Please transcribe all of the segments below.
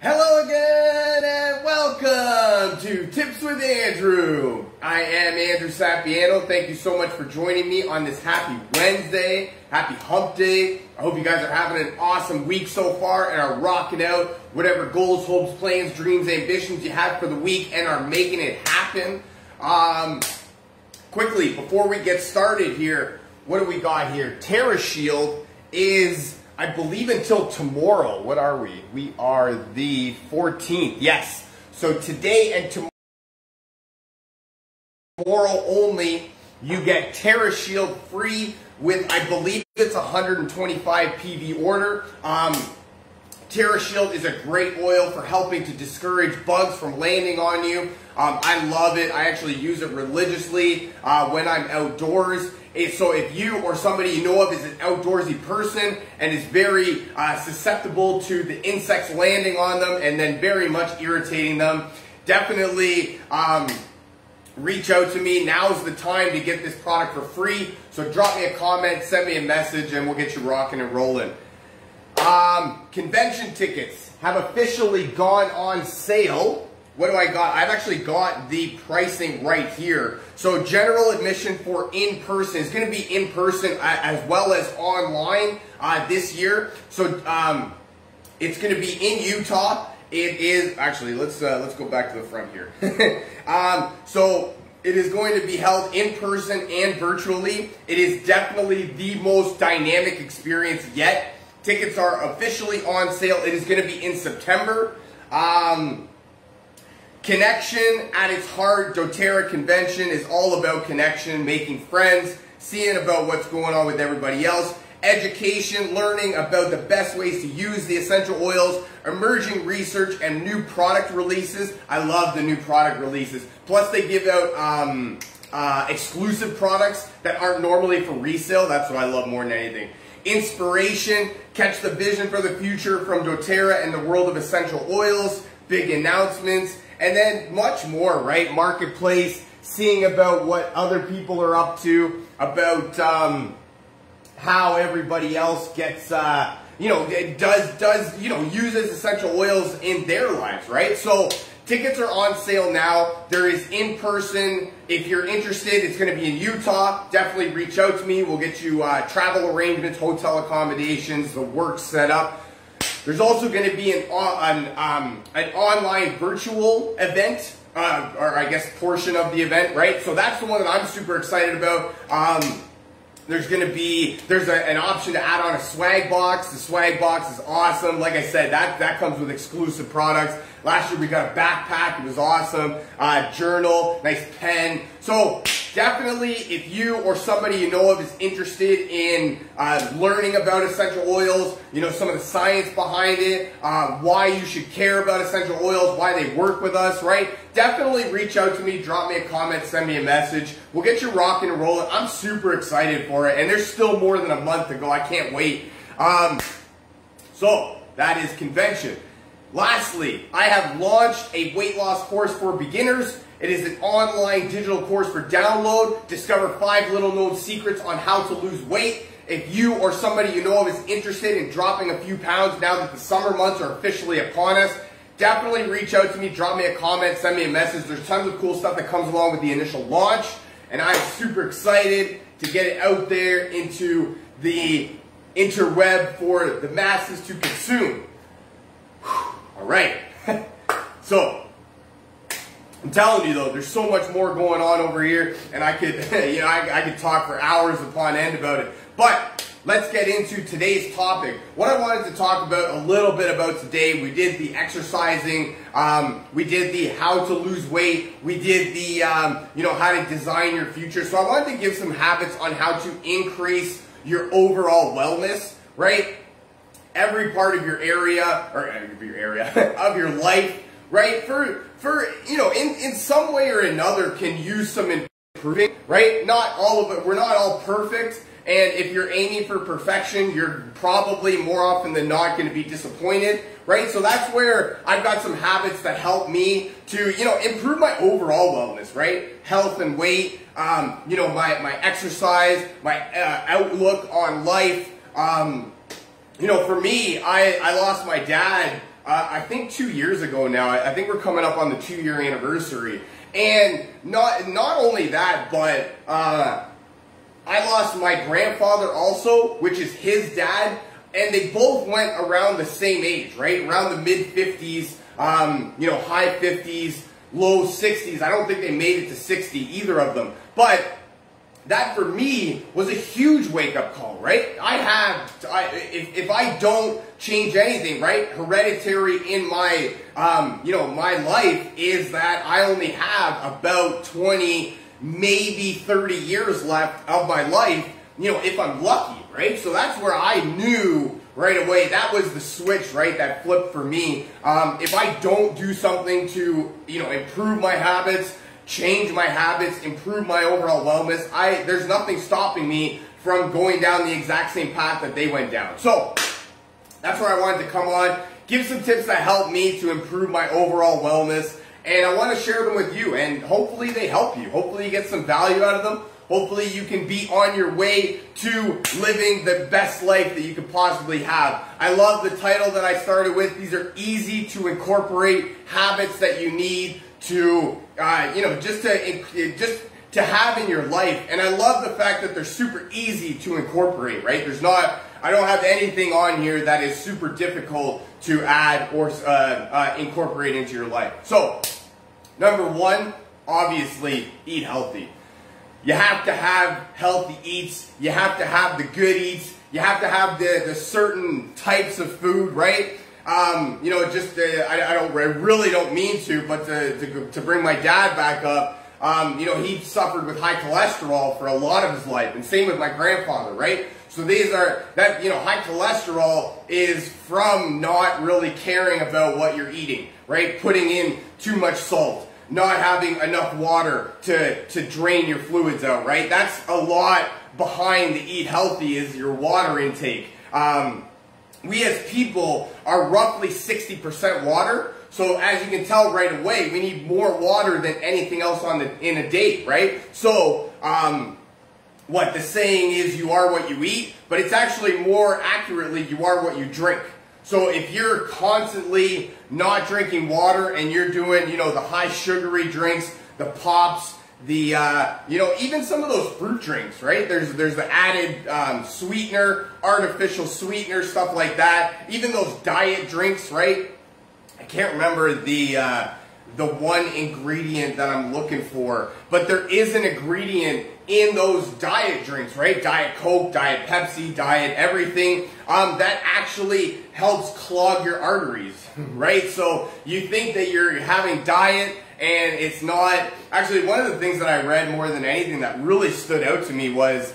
Hello again and welcome to Tips with Andrew. I am Andrew Sapiano. Thank you so much for joining me on this happy Wednesday, happy hump day. I hope you guys are having an awesome week so far and are rocking out whatever goals, hopes, plans, dreams, ambitions you have for the week and are making it happen. Quickly, before we get started here, what do we got here? TerraShield is, I believe, until tomorrow. What are we? We are the 14th. Yes. So today and tomorrow only, you get TerraShield free with, I believe it's 125 PV order. TerraShield is a great oil for helping to discourage bugs from landing on you. I love it. I actually use it religiously when I'm outdoors. So if you or somebody you know of is an outdoorsy person and is very susceptible to the insects landing on them and then very much irritating them, definitely reach out to me. Now's the time to get this product for free. So drop me a comment, send me a message, and we'll get you rocking and rolling. Convention tickets have officially gone on sale. What do I got? I've actually got the pricing right here. So general admission for in-person is going to be in-person as well as online this year. So it's going to be in Utah. It is actually, let's go back to the front here. So it is going to be held in person and virtually. It is definitely the most dynamic experience yet. Tickets are officially on sale. It is going to be in September. Connection at its heart. doTERRA convention is all about connection, making friends, seeing about what's going on with everybody else, education, learning about the best ways to use the essential oils, emerging research, and new product releases. I love the new product releases. Plus they give out exclusive products that aren't normally for resale. That's what I love more than anything. Inspiration, catch the vision for the future from doTERRA and the world of essential oils, big announcements, and then much more, right? Marketplace, seeing about what other people are up to, about how everybody else gets, uses essential oils in their lives, right? So tickets are on sale now. There is in-person. If you're interested, it's going to be in Utah. Definitely reach out to me. We'll get you travel arrangements, hotel accommodations, the work set up. There's also going to be an online virtual event, or I guess portion of the event, right? So that's the one that I'm super excited about. There's an option to add on a swag box. The swag box is awesome. Like I said, that comes with exclusive products. Last year we got a backpack. It was awesome. Journal, nice pen. So definitely, if you or somebody you know of is interested in learning about essential oils, some of the science behind it, why you should care about essential oils, why they work with us, right? Definitely reach out to me, drop me a comment, send me a message. We'll get you rocking and rolling. I'm super excited for it, and there's still more than a month to go. I can't wait. So that is convention. Lastly, I have launched a weight loss course for beginners. It is an online digital course for download. Discover 5 little known secrets on how to lose weight. If you or somebody you know of is interested in dropping a few pounds now that the summer months are officially upon us, definitely reach out to me, drop me a comment, send me a message. There's tons of cool stuff that comes along with the initial launch, and I'm super excited to get it out there into the interweb for the masses to consume. All right. So I'm telling you though, there's so much more going on over here, and I could, I could talk for hours upon end about it. But let's get into today's topic. What I wanted to talk about a little bit about today, we did the exercising, we did the how to lose weight, we did the, how to design your future. So I wanted to give some habits on how to increase your overall wellness, right? Every part of your area, or of your life, right? In some way or another can use some improving, right? Not all of it. We're not all perfect. And if you're aiming for perfection, you're probably more often than not going to be disappointed, right? So that's where I've got some habits that help me to, improve my overall wellness, right? Health and weight, my exercise, my outlook on life. For me, I lost my dad I think 2 years ago now. I think we're coming up on the 2-year anniversary. And not only that, but I lost my grandfather also, which is his dad, and they both went around the same age, right? Around the mid-50s, you know, high 50s, low 60s. I don't think they made it to 60, either of them. But that for me was a huge wake-up call, right? If I don't change anything, right? Hereditary in my, you know, my life is that I only have about 20, maybe 30 years left of my life, you know, if I'm lucky, right? So that's where I knew right away, that was the switch, right, that flipped for me. If I don't do something to, you know, improve my habits, change my habits, improve my overall wellness, there's nothing stopping me from going down the exact same path that they went down. So that's where I wanted to come on, give some tips that help me to improve my overall wellness, and I want to share them with you, and hopefully they help you. Hopefully you get some value out of them. Hopefully you can be on your way to living the best life that you could possibly have. I love the title that I started with. These are easy to incorporate habits that you need to, you know, just to have in your life. And I love the fact that they're super easy to incorporate, right? I don't have anything on here that is super difficult to add or incorporate into your life. So, number one, obviously, eat healthy. You have to have healthy eats. You have to have the good eats. You have to have the certain types of food, right? You know, just I really don't mean to, but to bring my dad back up, you know, he suffered with high cholesterol for a lot of his life, and same with my grandfather, right? So these are that, you know, high cholesterol is from not really caring about what you're eating, right? Putting in too much salt, not having enough water to drain your fluids out, right? That's a lot behind the eat healthy is your water intake. We as people are roughly 60% water, so as you can tell right away, we need more water than anything else in a day, right? So, what the saying is, you are what you eat, but it's actually more accurately, you are what you drink. So if you're constantly not drinking water and you're doing, you know, the high sugary drinks, the pops, the, you know, even some of those fruit drinks, right? There's the added sweetener, artificial sweetener, stuff like that. Even those diet drinks, right? I can't remember the one ingredient that I'm looking for, but there is an ingredient in those diet drinks, right? Diet Coke, Diet Pepsi, Diet everything, that actually helps clog your arteries, right? So you think that you're having diet and it's not. Actually, one of the things that I read more than anything that really stood out to me was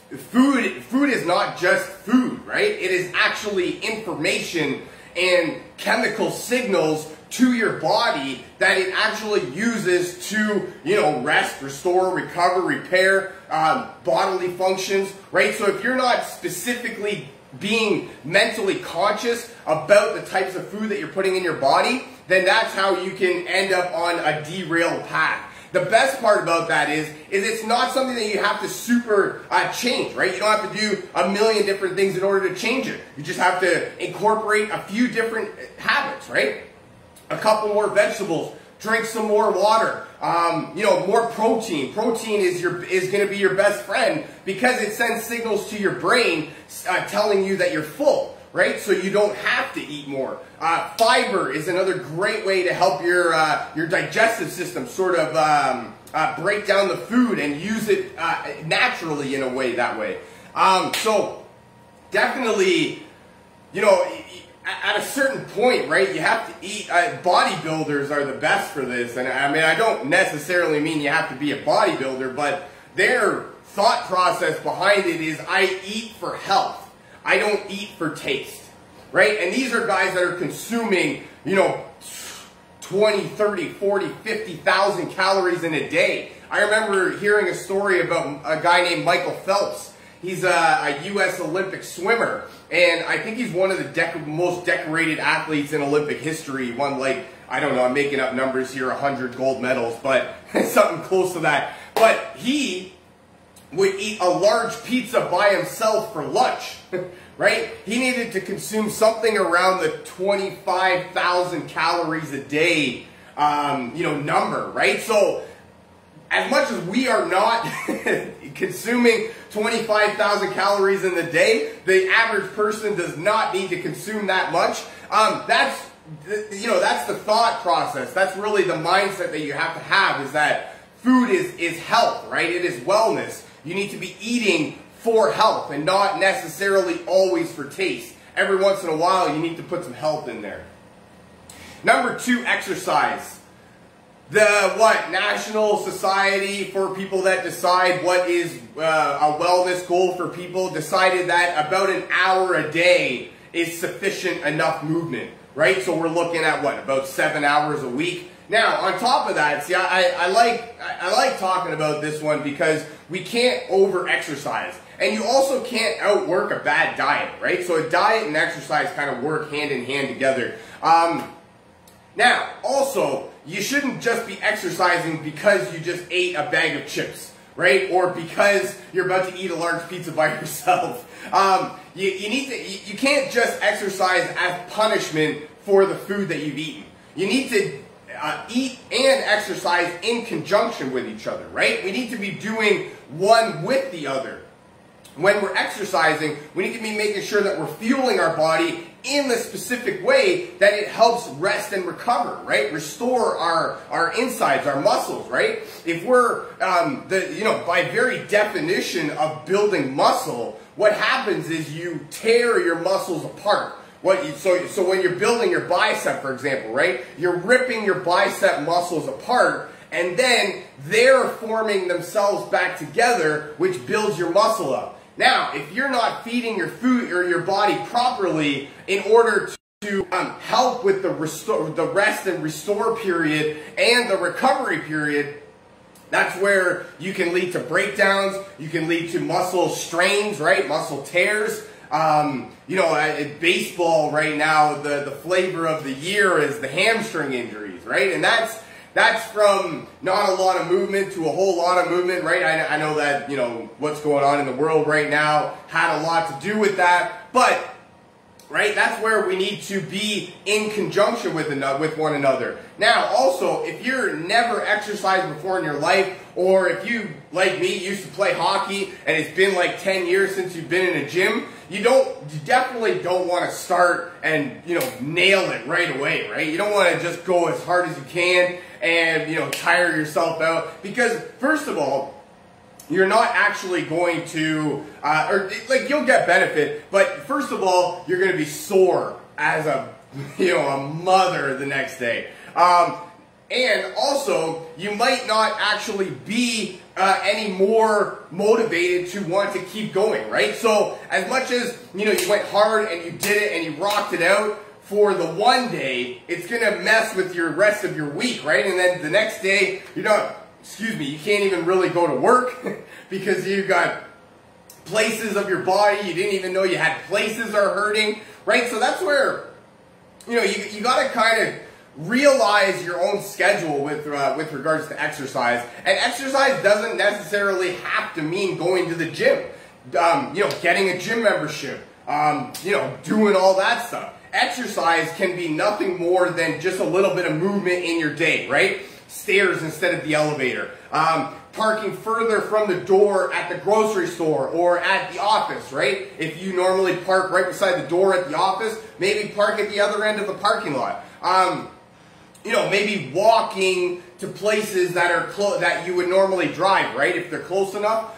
food is not just food, right? It is actually information and chemical signals to your body that it actually uses to, you know, rest, restore, recover, repair, bodily functions, right? So if you're not specifically being mentally conscious about the types of food that you're putting in your body, then that's how you can end up on a derailed path. The best part about that is it's not something that you have to super change, right? You don't have to do a million different things in order to change it. You just have to incorporate a few different habits, right? A couple more vegetables, drink some more water, you know, more protein. Protein is going to be your best friend because it sends signals to your brain telling you that you're full, right? So you don't have to eat more. Fiber is another great way to help your digestive system sort of break down the food and use it naturally in a way that way. So definitely, you know, at a certain point, right, you have to eat. Bodybuilders are the best for this, and I mean, I don't necessarily mean you have to be a bodybuilder, but their thought process behind it is, I eat for health. I don't eat for taste, right? And these are guys that are consuming, you know, 20, 30, 40, 50,000 calories in a day. I remember hearing a story about a guy named Michael Phelps. He's a U.S. Olympic swimmer, and I think he's one of the most decorated athletes in Olympic history. He won, like, I don't know, I'm making up numbers here, 100 gold medals, but something close to that. But he would eat a large pizza by himself for lunch, right? He needed to consume something around the 25,000 calories a day, number, right? So as much as we are not consuming 25,000 calories in the day, the average person does not need to consume that much. That's the thought process. That's really the mindset that you have to have, is that food is health, right? It is wellness. You need to be eating for health and not necessarily always for taste. Every once in a while, you need to put some health in there. Number 2, exercise. The National Society for people that decide what is a wellness goal for people decided that about an hour a day is sufficient enough movement, right? So we're looking at about 7 hours a week. Now, on top of that, see, I like talking about this one because we can't over-exercise. And you also can't outwork a bad diet, right? So a diet and exercise kind of work hand in hand together. Now, also, you shouldn't just be exercising because you just ate a bag of chips, right? Or because you're about to eat a large pizza by yourself. You can't just exercise as punishment for the food that you've eaten. You need to eat and exercise in conjunction with each other, right? We need to be doing one with the other. When we're exercising, we need to be making sure that we're fueling our body in the specific way that it helps rest and recover, right? Restore our insides, our muscles, right? If we're, by very definition of building muscle, what happens is you tear your muscles apart. So when you're building your bicep, for example, right? You're ripping your bicep muscles apart, and then they're forming themselves back together, which builds your muscle up. Now, if you're not feeding your food or your body properly in order to help with the rest and restore period and the recovery period, that's where you can lead to breakdowns, you can lead to muscle strains, right? Muscle tears. In baseball right now, the flavor of the year is the hamstring injuries, right? And that's from not a lot of movement to a whole lot of movement, right? I know that, what's going on in the world right now had a lot to do with that, but, right, that's where we need to be in conjunction with one another. Now, also, if you're never exercised before in your life, or if you, like me, used to play hockey, and it's been like 10 years since you've been in a gym, you definitely don't want to start and, nail it right away, right? You don't want to just go as hard as you can and, tire yourself out. Because, first of all, you're not actually going to, you'll get benefit, but first of all, you're going to be sore as a mother the next day. And also, you might not actually be any more motivated to want to keep going, right? So, as much as, you went hard and you did it and you rocked it out for the one day, it's going to mess with your rest of your week, right? And then the next day, you can't even really go to work because you've got places of your body you didn't even know you had places are hurting, right? So that's where, you got to kind of realize your own schedule with regards to exercise. And exercise doesn't necessarily have to mean going to the gym. Getting a gym membership, doing all that stuff. Exercise can be nothing more than just a little bit of movement in your day, right? Stairs instead of the elevator. Parking further from the door at the grocery store or at the office, right? If you normally park right beside the door at the office, maybe park at the other end of the parking lot. Maybe walking to places that are that you would normally drive, right? If they're close enough.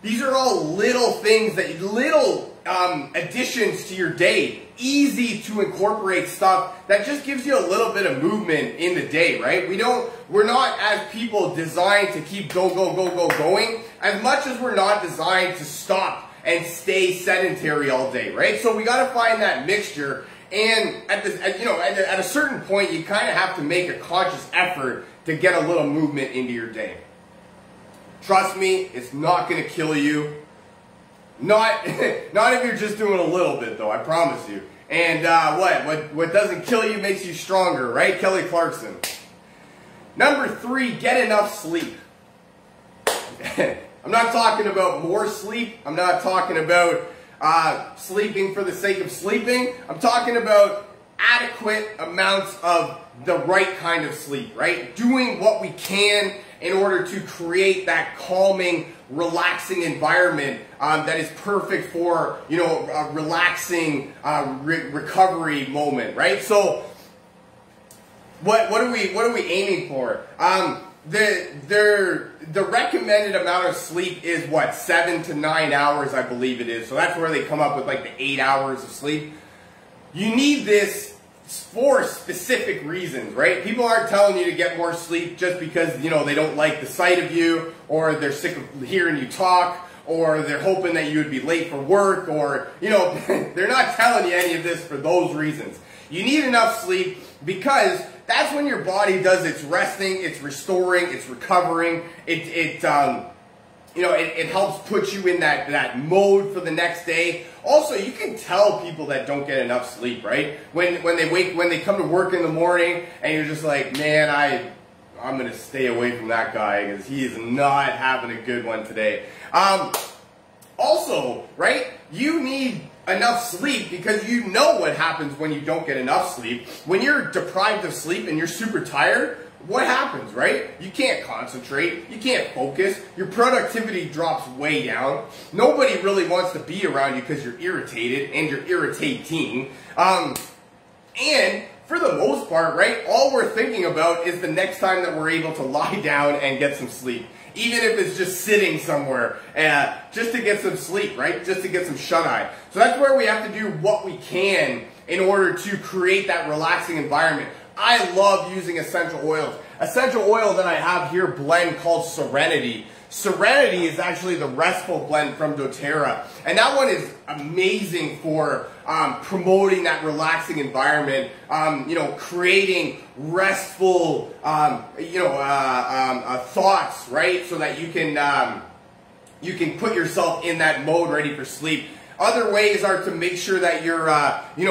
These are all little things little additions to your day. Easy to incorporate stuff that just gives you a little bit of movement in the day, right? We're not as people designed to keep going, as much as we're not designed to stop and stay sedentary all day, right? So we got to find that mixture. And at a certain point, you kind of have to make a conscious effort to get a little movement into your day. Trust me, it's not going to kill you. Not if you're just doing a little bit, though, I promise you. And what doesn't kill you makes you stronger, right? Kelly Clarkson. Number 3, get enough sleep. I'm not talking about more sleep. I'm not talking about sleeping for the sake of sleeping. I'm talking about adequate amounts of the right kind of sleep, right? Doing what we can in order to create that calming, relaxing environment that is perfect for, you know, a relaxing recovery moment, right? So what are we aiming for? The recommended amount of sleep is what, 7 to 9 hours, I believe it is. So that's where they come up with like the 8 hours of sleep. You need this for specific reasons, right? People aren't telling you to get more sleep just because, you know, they don't like the sight of you, or they're sick of hearing you talk, or they're hoping that you would be late for work, or, you know, they're not telling you any of this for those reasons. You need enough sleep because that's when your body does its resting, it's restoring, it's recovering. It helps put you in that mode for the next day. Also, you can tell people that don't get enough sleep, right? When they come to work in the morning and you're just like, man, I'm gonna stay away from that guy because he is not having a good one today. Also, right, you need enough sleep because you know what happens when you don't get enough sleep. When you're deprived of sleep and you're super tired, what happens, right? You can't concentrate, you can't focus, your productivity drops way down. Nobody really wants to be around you because you're irritated and you're irritating. And for the most part, right, all we're thinking about is the next time that we're able to lie down and get some sleep. Even if it's just sitting somewhere, just to get some sleep, right? Just to get some shut-eye. So that's where we have to do what we can in order to create that relaxing environment. I love using essential oils. Essential oil that I have here, blend called Serenity. Serenity is actually the restful blend from doTERRA. And that one is amazing for promoting that relaxing environment, creating restful, thoughts, right? So that you can put yourself in that mode ready for sleep. Other ways are to make sure that you're,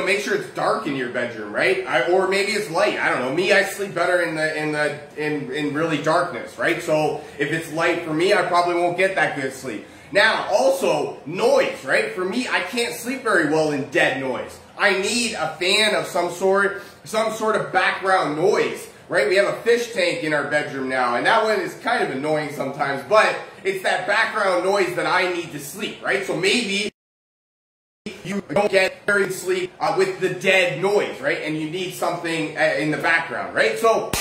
make sure it's dark in your bedroom, right? Or maybe it's light. I don't know. Me, I sleep better in really darkness, right? So if it's light for me, I probably won't get that good sleep. Now, also noise, right? For me, I can't sleep very well in dead noise. I need a fan of some sort of background noise, right? We have a fish tank in our bedroom now, and that one is kind of annoying sometimes, but it's that background noise that I need to sleep, right? So maybe you don't get very sleep with the dead noise, right? And you need something in the background, right? So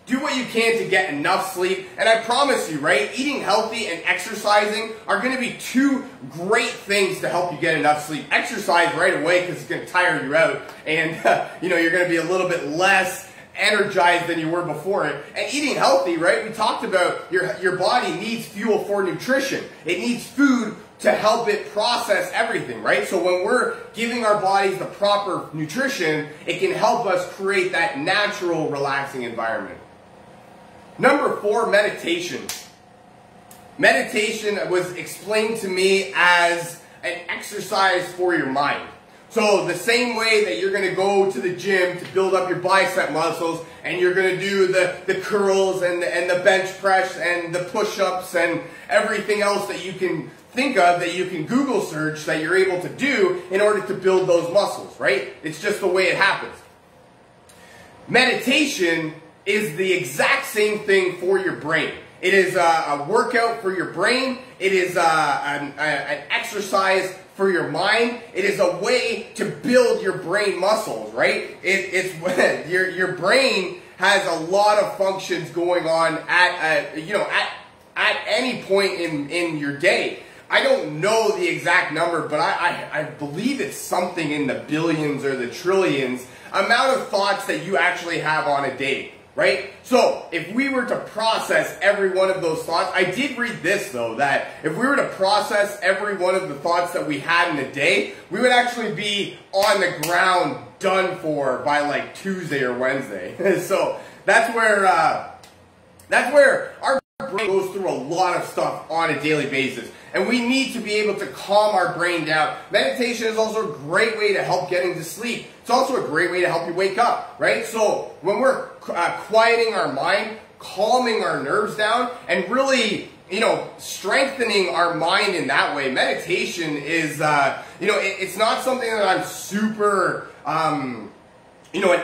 do what you can to get enough sleep. And I promise you, right, eating healthy and exercising are going to be two great things to help you get enough sleep. Exercise right away because it's going to tire you out, and you're going to be a little bit less energized than you were before it. And eating healthy, right? We talked about your body needs fuel for nutrition. It needs food to help it process everything, right? So when we're giving our bodies the proper nutrition, it can help us create that natural, relaxing environment. Number 4, meditation. Meditation was explained to me as an exercise for your mind. So the same way that you're going to go to the gym to build up your bicep muscles, and you're going to do the curls and the bench press and the push-ups and everything else that you can think of, that you can Google search, that you're able to do in order to build those muscles, right? It's just the way it happens. Meditation is the exact same thing for your brain. It is a workout for your brain. It is an exercise for your mind. It is a way to build your brain muscles, right? It's your brain has a lot of functions going on at any point in your day. I don't know the exact number, but I believe it's something in the billions or the trillions amount of thoughts that you actually have on a day, right? So if we were to process every one of those thoughts, I did read this though, that if we were to process every one of the thoughts that we had in a day, we would actually be on the ground done for by like Tuesday or Wednesday. So that's where our brain goes through a lot of stuff on a daily basis. And we need to be able to calm our brain down. Meditation is also a great way to help getting to sleep. It's also a great way to help you wake up, right? So when we're quieting our mind, calming our nerves down, and really strengthening our mind in that way. Meditation is, it's not something that I'm super, an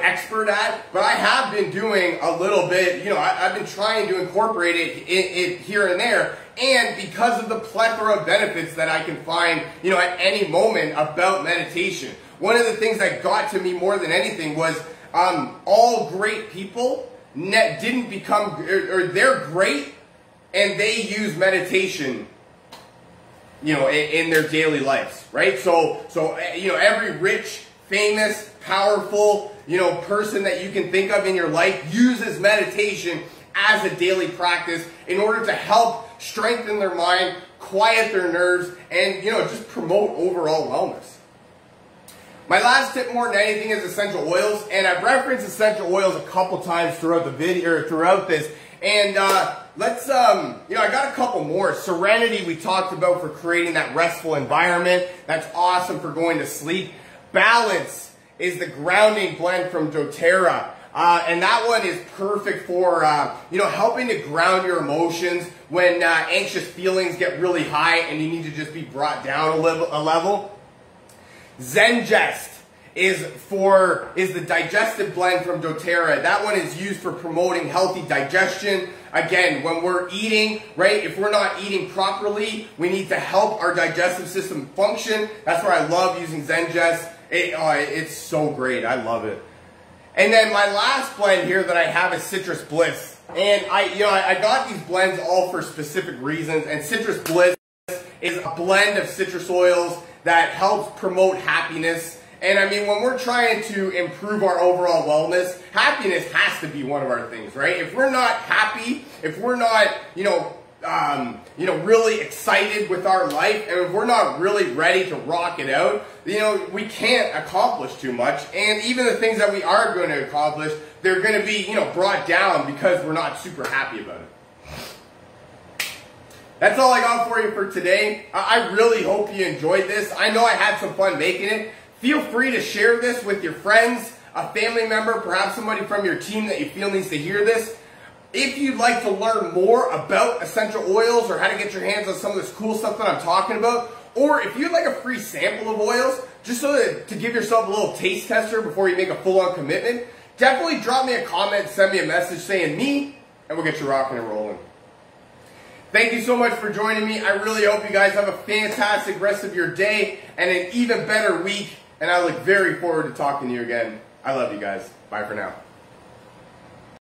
expert at, but I have been doing a little bit, I've been trying to incorporate it here and there, and because of the plethora of benefits that I can find, at any moment about meditation. One of the things that got to me more than anything was all great people didn't become, or they're great, and they use meditation, in their daily lives, right? So every rich, famous, powerful, person that you can think of in your life uses meditation as a daily practice in order to help strengthen their mind, quiet their nerves, and, just promote overall wellness. My last tip more than anything is essential oils, and I've referenced essential oils a couple times throughout the video, or throughout this, and let's, I got a couple more. Serenity we talked about for creating that restful environment. That's awesome for going to sleep. Balance is the grounding blend from doTERRA. And that one is perfect for, helping to ground your emotions when anxious feelings get really high and you need to just be brought down a level. Zengest is the digestive blend from doTERRA. That one is used for promoting healthy digestion. Again, when we're eating, right, if we're not eating properly, we need to help our digestive system function. That's why I love using Zengest. It's so great. I love it. And then my last blend here that I have is Citrus Bliss. And I got these blends all for specific reasons. And Citrus Bliss is a blend of citrus oils that helps promote happiness. And I mean, when we're trying to improve our overall wellness, happiness has to be one of our things, right? If we're not happy, if we're not, really excited with our life, and if we're not really ready to rock it out, we can't accomplish too much. And even the things that we are going to accomplish, they're going to be, brought down because we're not super happy about it. That's all I got for you for today. I really hope you enjoyed this. I know I had some fun making it. Feel free to share this with your friends, a family member, perhaps somebody from your team that you feel needs to hear this. If you'd like to learn more about essential oils or how to get your hands on some of this cool stuff that I'm talking about, or if you'd like a free sample of oils, just so that to give yourself a little taste tester before you make a full-on commitment, definitely drop me a comment, send me a message saying me, and we'll get you rocking and rolling. Thank you so much for joining me. I really hope you guys have a fantastic rest of your day and an even better week. And I look very forward to talking to you again. I love you guys. Bye for now.